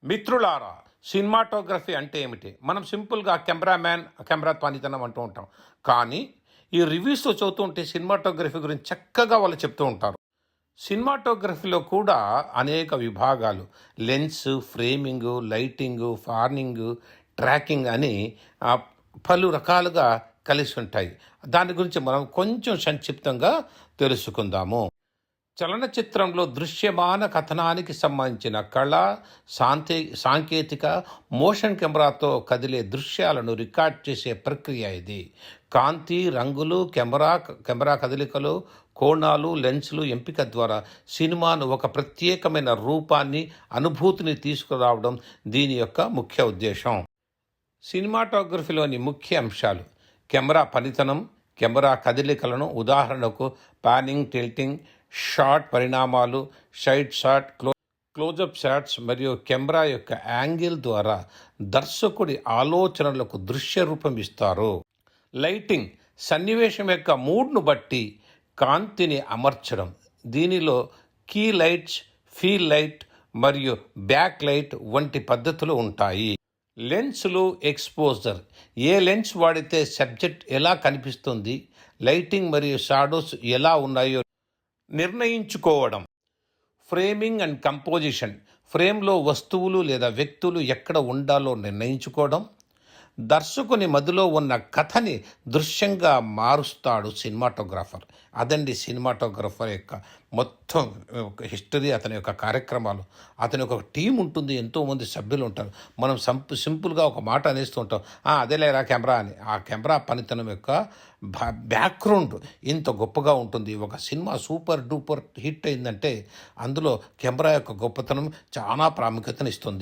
మిత్రులారా, సినిమాటోగ్రఫీ అంటే ఏమిటి? మనం సింపుల్గా కెమెరామ్యాన్, కెమెరా పనితనం అంటూ ఉంటాం. కానీ ఈ రివ్యూస్లో చదువుతూ ఉంటే సినిమాటోగ్రఫీ గురించి చక్కగా వాళ్ళు చెప్తూ ఉంటారు. సినిమాటోగ్రఫీలో కూడా అనేక విభాగాలు, లెన్స్, ఫ్రేమింగు, లైటింగు, ఫార్నింగు, ట్రాకింగ్ అని ఆ, పలు రకాలుగా కలిసి ఉంటాయి. దాని గురించి మనం కొంచెం సంక్షిప్తంగా తెలుసుకుందాము. చలనచిత్రంలో దృశ్యమాన కథనానికి సంబంధించిన కళ, సాంకేతిక, మోషన్ కెమెరాతో కదిలే దృశ్యాలను రికార్డ్ చేసే ప్రక్రియ ఇది. కాంతి, రంగులు, కెమెరా కదలికలు, కోణాలు, లెన్సులు ఎంపిక ద్వారా సినిమాను ఒక ప్రత్యేకమైన రూపాన్ని, అనుభూతిని తీసుకురావడం దీని యొక్క ముఖ్య ఉద్దేశం. సినిమాటోగ్రఫీలోని ముఖ్య అంశాలు: కెమెరా పనితనం, కెమెరా కదలికలను, ఉదాహరణకు పానింగ్, టిల్టింగ్, షాట్ పరిణామాలు, సైడ్ షాట్, క్లోజప్ షాట్స్, మరియు కెమెరా యొక్క యాంగిల్ ద్వారా దర్శకుడి ఆలోచనలకు దృశ్య రూపం ఇస్తారు. లైటింగ్, సన్నివేశం యొక్క మూడ్ను బట్టి కాంతిని అమర్చడం. దీనిలో కీ లైట్స్, ఫీల్ లైట్ మరియు బ్యాక్ లైట్ వంటి పద్ధతులు ఉంటాయి. లెన్సులు, ఎక్స్పోజర్, ఏ లెన్స్ వాడితే సబ్జెక్ట్ ఎలా కనిపిస్తుంది, లైటింగ్ మరియు షాడోస్ ఎలా ఉన్నాయో నిర్ణయించుకోవడం. ఫ్రేమింగ్ అండ్ కంపోజిషన్, ఫ్రేమ్లో వస్తువులు లేదా వ్యక్తులు ఎక్కడ ఉండాలో నిర్ణయించుకోవడం. దర్శకుని మదిలో ఉన్న కథని దృశ్యంగా మారుస్తాడు సినిమాటోగ్రాఫర్. అదండి సినిమాటోగ్రాఫర్ యొక్క మొత్తం హిస్టరీ, అతని యొక్క కార్యక్రమాలు. అతని ఒక టీం ఉంటుంది, ఎంతోమంది సభ్యులు ఉంటారు. మనం సింపుల్గా ఒక మాట అనేస్తూ ఉంటాం, అదేలేరా కెమెరా అని. ఆ కెమెరా పనితనం యొక్క బ్యాక్గ్రౌండ్ ఇంత గొప్పగా ఉంటుంది. ఒక సినిమా సూపర్ డూపర్ హిట్ అయిందంటే అందులో కెమెరా యొక్క గొప్పతనం చాలా ప్రాముఖ్యతనిస్తుంది.